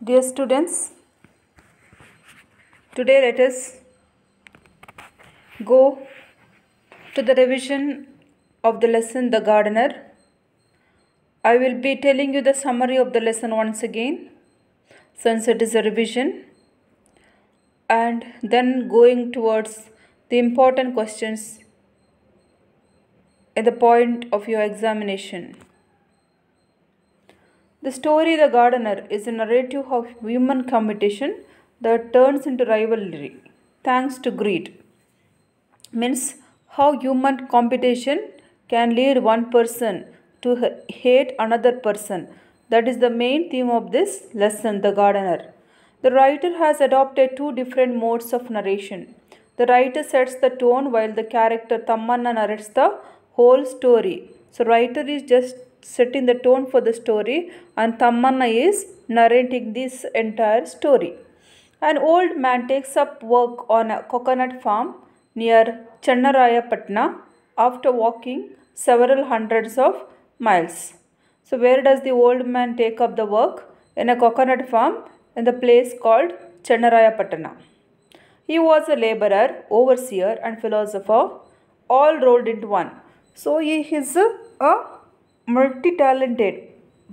Dear students, today let us go to the revision of the lesson The Gardener. I will be telling you the summary of the lesson once again, since it is a revision, and then going towards the important questions at the point of your examination. The story The Gardener is a narrative of human competition that turns into rivalry thanks to greed. Means how human competition can lead one person to hate another person. That is the main theme of this lesson, The Gardener. The writer has adopted two different modes of narration. The writer sets the tone while the character Tamanna narrates the whole story. So writer is just setting the tone for the story and Tamanna is narrating this entire story. An old man takes up work on a coconut farm near Channarayapatna after walking several hundreds of miles. So where does the old man take up the work? In a coconut farm in the place called Channarayapatna. He was a laborer, overseer and philosopher all rolled into one. So he is a multi-talented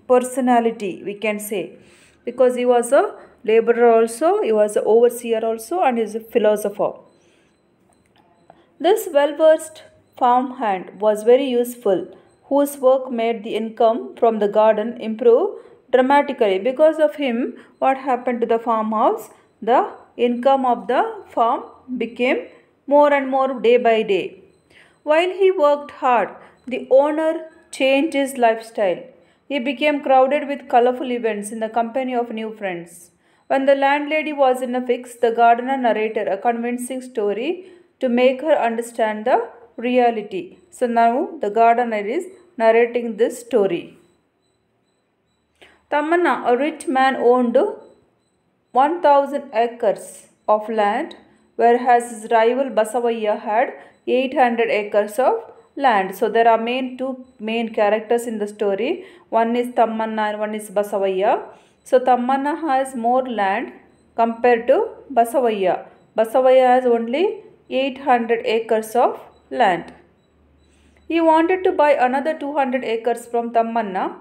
personality, we can say, because he was a laborer also, he was an overseer also, and he is a philosopher. This well-versed farmhand was very useful, whose work made the income from the garden improve dramatically. Because of him, what happened to the farmhouse? The income of the farm became more and more day by day. While he worked hard, the owner changed his lifestyle. He became crowded with colorful events in the company of new friends. When the landlady was in a fix, the gardener narrated a convincing story to make her understand the reality. So now the gardener is narrating this story. Tamanna, a rich man, owned 1000 acres of land, whereas his rival Basavaya had 800 acres of land. So there are two main characters in the story. One is Tamanna and one is Basavaya. So Tamanna has more land compared to Basavaya. Basavaya has only 800 acres of land. He wanted to buy another 200 acres from Tamanna.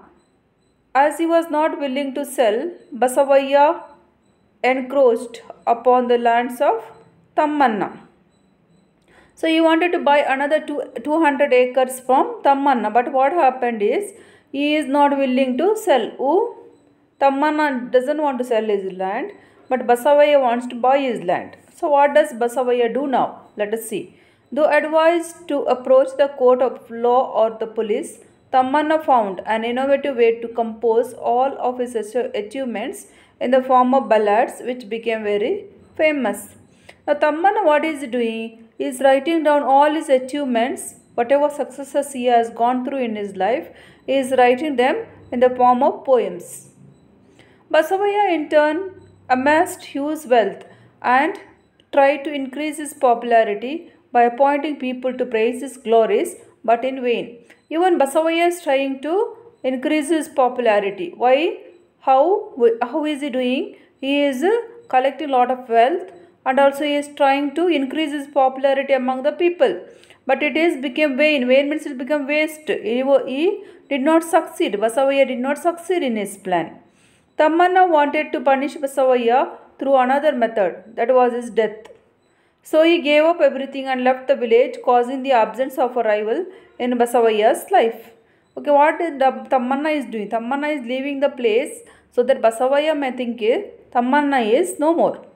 As he was not willing to sell, Basavaya encroached upon the lands of Tamanna. So he wanted to buy another 200 acres from Tamanna, but what happened is he is not willing to sell. Tamanna doesn't want to sell his land, but Basavaya wants to buy his land. So what does Basavaya do now? Let us see. Though advised to approach the court of law or the police, Tamanna found an innovative way to compose all of his achievements in the form of ballads, which became very famous. Now Tamanna, what is he doing? He is writing down all his achievements, whatever successes he has gone through in his life, he is writing them in the form of poems. Basavaya in turn amassed huge wealth and tried to increase his popularity by appointing people to praise his glories, but in vain. Even Basavaya is trying to increase his popularity. Why? How is he doing? He is collecting a lot of wealth and also he is trying to increase his popularity among the people. But it is became vain. Vain means it became waste. He did not succeed. Basavaya did not succeed in his plan. Tamanna wanted to punish Basavaya through another method, that was his death. So he gave up everything and left the village, causing the absence of a rival in Basavaya's life. Okay, what is Tamanna is doing? Tamanna is leaving the place so that Basavaya may think Tamanna is no more.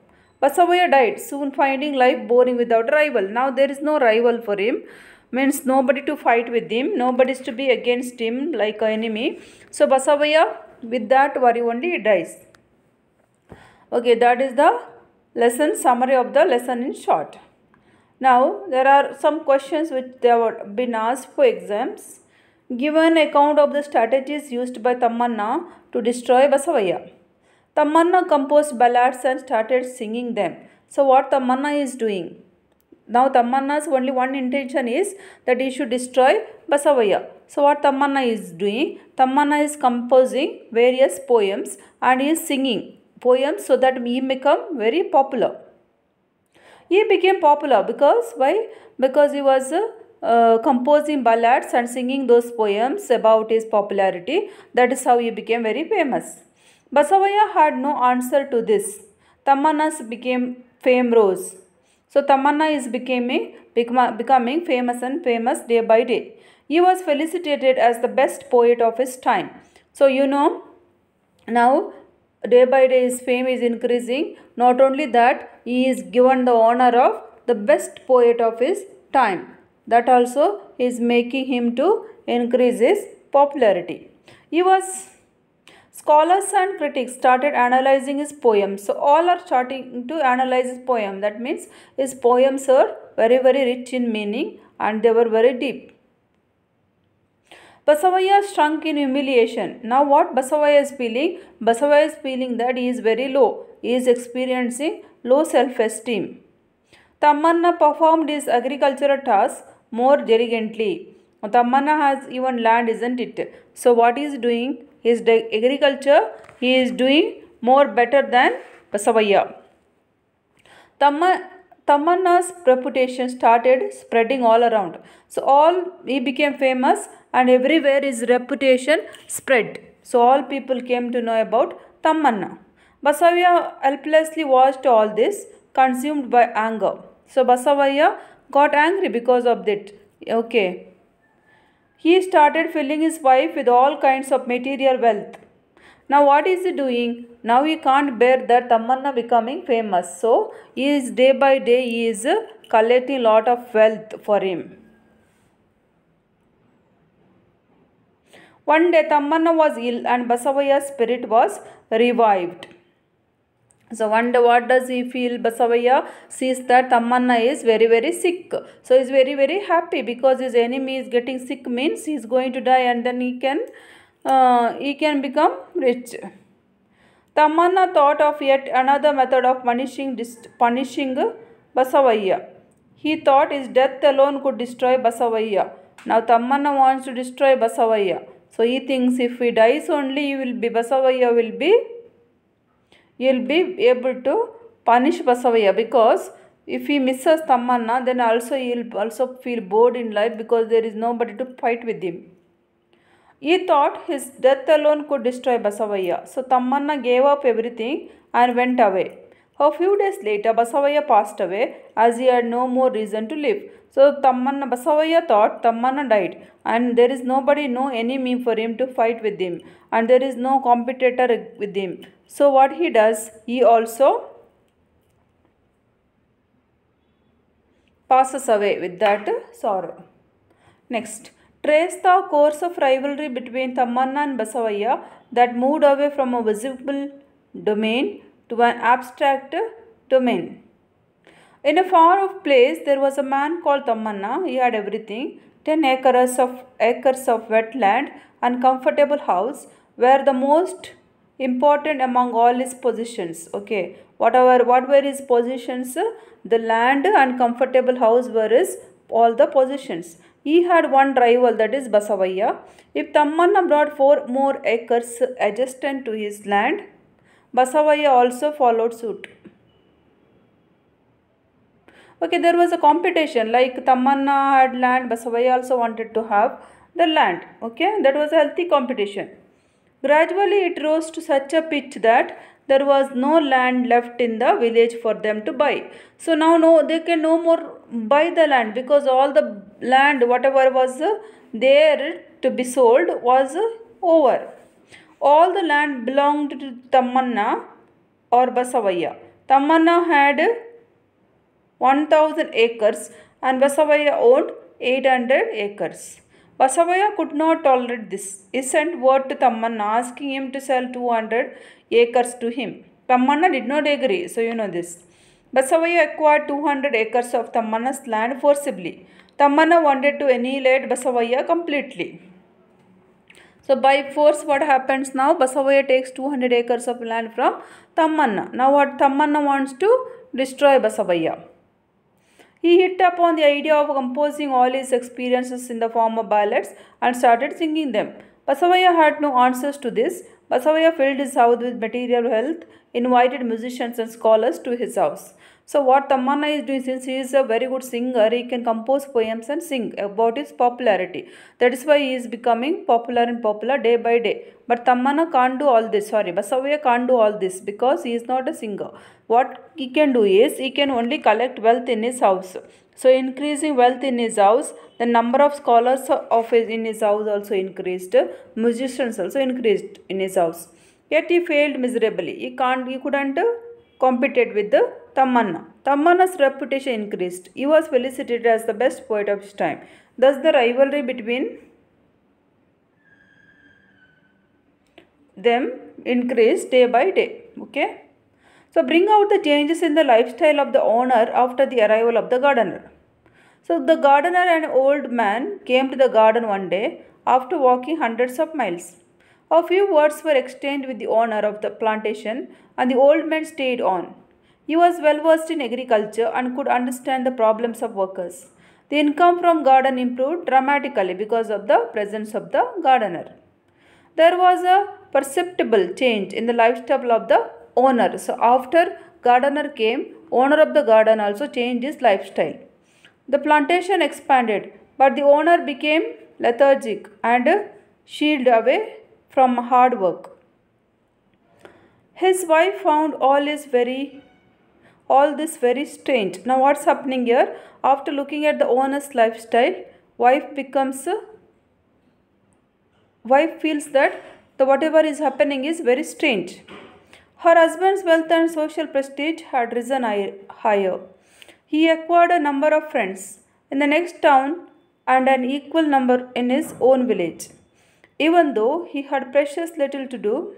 Basavaya died, soon finding life boring without a rival. Now there is no rival for him, means nobody to fight with him, nobody is to be against him like an enemy. So Basavaya, with that worry only, he dies. Okay, that is the lesson, summary of the lesson in short. Now there are some questions which they have been asked for exams. Give an account of the strategies used by Tamanna to destroy Basavaya. Tamanna composed ballads and started singing them. So what Tamanna is doing? Now Tamanna's only one intention is that he should destroy Basavaya. So what Tamanna is doing? Tamanna is composing various poems and he is singing poems so that he became very popular. He became popular because why? Because he was composing ballads and singing those poems about his popularity. That is how he became very famous. Basavaya had no answer to this. Tamanna's became fame rose. So Tamanna is becoming famous and famous day by day. He was felicitated as the best poet of his time. So now day by day his fame is increasing. Not only that, he is given the honor of the best poet of his time. That also is making him to increase his popularity. He was Scholars and critics started analyzing his poems. So all are starting to analyze his poem. That means his poems are very rich in meaning and they were very deep. Basavaya shrunk in humiliation. Now what Basavaya is feeling? Basavaya is feeling that he is very low. He is experiencing low self-esteem. Tamanna performed his agricultural tasks more diligently. Tamanna has even land, isn't it? So what he is doing? His agriculture, he is doing more better than Basavaya. Tamanna's reputation started spreading all around. So he became famous and everywhere his reputation spread. So all people came to know about Tamanna. Basavaya helplessly watched all this, consumed by anger. So Basavaya got angry because of that. Okay. He started filling his wife with all kinds of material wealth. Now what is he doing? Now he can't bear that Tamanna becoming famous. So he is day by day he is collecting lot of wealth for him. One day Tamanna was ill and Basavaya's spirit was revived. So one day what does he feel? Basavaya sees that Tamanna is very sick. So he is very happy because his enemy is getting sick, means he is going to die and then he can become rich. Tamanna thought of yet another method of punishing Basavaya. He thought his death alone could destroy Basavaya. Now Tamanna wants to destroy Basavaya. So he thinks if he dies only, Basavaya will be able to punish Basavaya, because if he misses Tamanna, then also he will also feel bored in life because there is nobody to fight with him. He thought his death alone could destroy Basavaya. So Tamanna gave up everything and went away. A few days later, Basavaya passed away as he had no more reason to live. So Basavaya thought Tamanna died and there is nobody, no enemy for him to fight with him and there is no competitor with him. So what he does, he also passes away with that sorrow. Next, trace the course of rivalry between Tamanna and Basavaya that moved away from a visible domain to an abstract domain. In a far-off place, there was a man called Tamanna. He had everything: 10 acres of wetland and comfortable house were the most important among all his possessions. Okay, what were his possessions? The land and comfortable house were all the possessions. He had one rival, that is Basavaya. If Tamanna brought 4 more acres adjacent to his land, Basavaya also followed suit. Okay, there was a competition, like Tamanna had land, Basavaya also wanted to have the land. Okay, that was a healthy competition. Gradually it rose to such a pitch that there was no land left in the village for them to buy. So now they can no more buy the land, because all the land whatever was there to be sold was over. All the land belonged to Tamanna or Basavaya. Tamanna had 1000 acres and Basavaya owned 800 acres. Basavaya could not tolerate this. He sent word to Tamanna asking him to sell 200 acres to him. Tamanna did not agree, so you know this. Basavaya acquired 200 acres of Tamanna's land forcibly. Tamanna wanted to annihilate Basavaya completely. So by force what happens now? Basavaya takes 200 acres of land from Tamanna. Now what Tamanna wants to destroy Basavaya. He hit upon the idea of composing all his experiences in the form of ballads and started singing them. Basavaya had no answers to this. Basavaya filled his house with material wealth, invited musicians and scholars to his house. So what Tamanna is doing, since he is a very good singer, he can compose poems and sing about his popularity. That is why he is becoming popular and popular day by day. But Tamanna can't do all this. Sorry, Basavaya can't do all this because he is not a singer. What he can do is he can only collect wealth in his house. So increasing wealth in his house, the number of scholars in his house also increased. Musicians also increased in his house. Yet he failed miserably. He couldn't competed with the Tamanna. Tamanna's reputation increased. He was felicitated as the best poet of his time. Thus the rivalry between them increased day by day. Okay. So bring out the changes in the lifestyle of the owner after the arrival of the gardener. So the gardener and old man came to the garden one day after walking hundreds of miles. A few words were exchanged with the owner of the plantation and the old man stayed on. He was well versed in agriculture and could understand the problems of workers. The income from garden improved dramatically because of the presence of the gardener. There was a perceptible change in the lifestyle of the owner. So after gardener came, owner of the garden also changed his lifestyle. The plantation expanded, but the owner became lethargic and shielded away from hard work. His wife found all this very strange. Now what's happening here? After looking at the owner's lifestyle, wife feels that the whatever is happening is very strange. Her husband's wealth and social prestige had risen higher. He acquired a number of friends in the next town and an equal number in his own village. Even though he had precious little to do,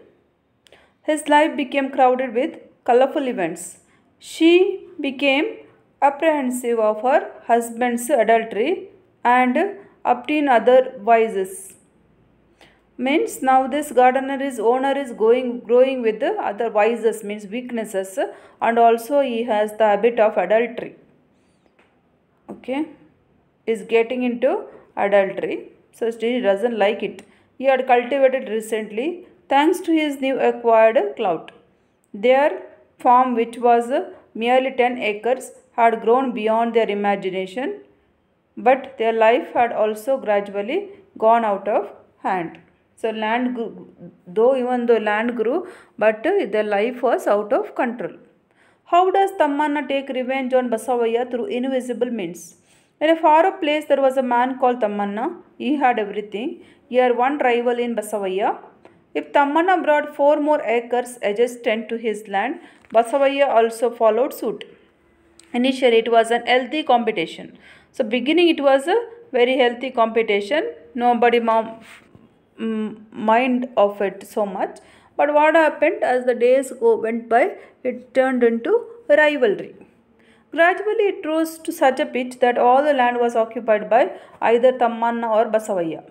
his life became crowded with colorful events. She became apprehensive of her husband's adultery and obtained other vices. Means now this owner is growing with the other vices, means weaknesses, and also he has the habit of adultery. Okay, is getting into adultery, so he doesn't like it. He had cultivated recently thanks to his new acquired clout. Their farm, which was merely 10 acres, had grown beyond their imagination, but their life had also gradually gone out of hand. So even though land grew, but their life was out of control. How does Tamanna take revenge on Basavaya? Through invisible means. In a far-off place, there was a man called Tamanna. He had everything. He had one rival in Basavaya. If Tamanna brought 4 more acres adjacent to his land, Basavaya also followed suit. Initially, it was an healthy competition. So, beginning it was a very healthy competition. Nobody mind of it so much. But what happened as the days went by, it turned into rivalry. Gradually, it rose to such a pitch that all the land was occupied by either Tamanna or Basavaya.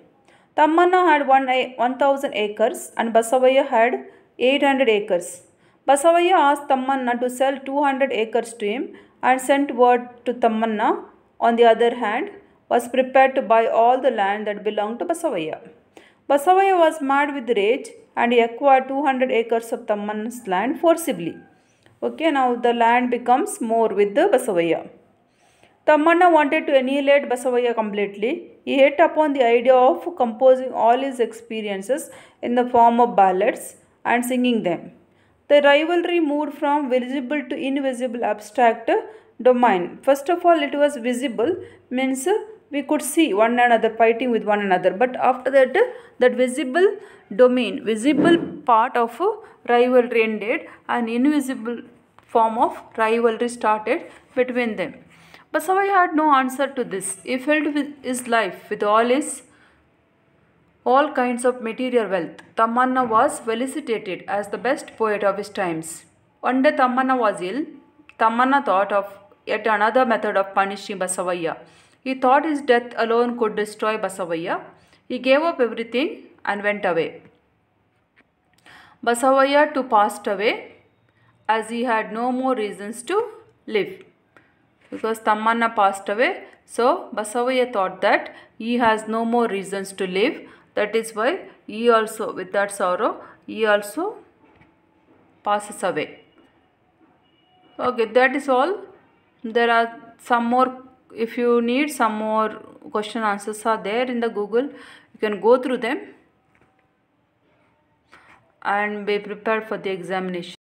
Tamanna had 1,000 acres and Basavaya had 800 acres. Basavaya asked Tamanna to sell 200 acres to him and sent word to Tamanna, on the other hand, was prepared to buy all the land that belonged to Basavaya. Basavaya was mad with rage and he acquired 200 acres of Tamanna's land forcibly. Okay, now the land becomes more with the Basavaya. Tamanna wanted to annihilate Basavaya completely. He hit upon the idea of composing all his experiences in the form of ballads and singing them. The rivalry moved from visible to invisible abstract domain. First of all, it was visible, means we could see one another fighting with one another. But after that, that visible domain, visible part of rivalry ended and invisible form of rivalry started between them. Basavaya had no answer to this. He filled his life with all kinds of material wealth. Tamanna was felicitated as the best poet of his times. One day Tamanna was ill. Tamanna thought of yet another method of punishing Basavaya. He thought his death alone could destroy Basavaya. He gave up everything and went away. Basavaya too passed away as he had no more reasons to live. Because Tamanna passed away, so Basavaya thought that he has no more reasons to live. That is why he also, with that sorrow, he also passes away. Okay, that is all. There are some more, if you need some more question answers are there in the Google. You can go through them and be prepared for the examination.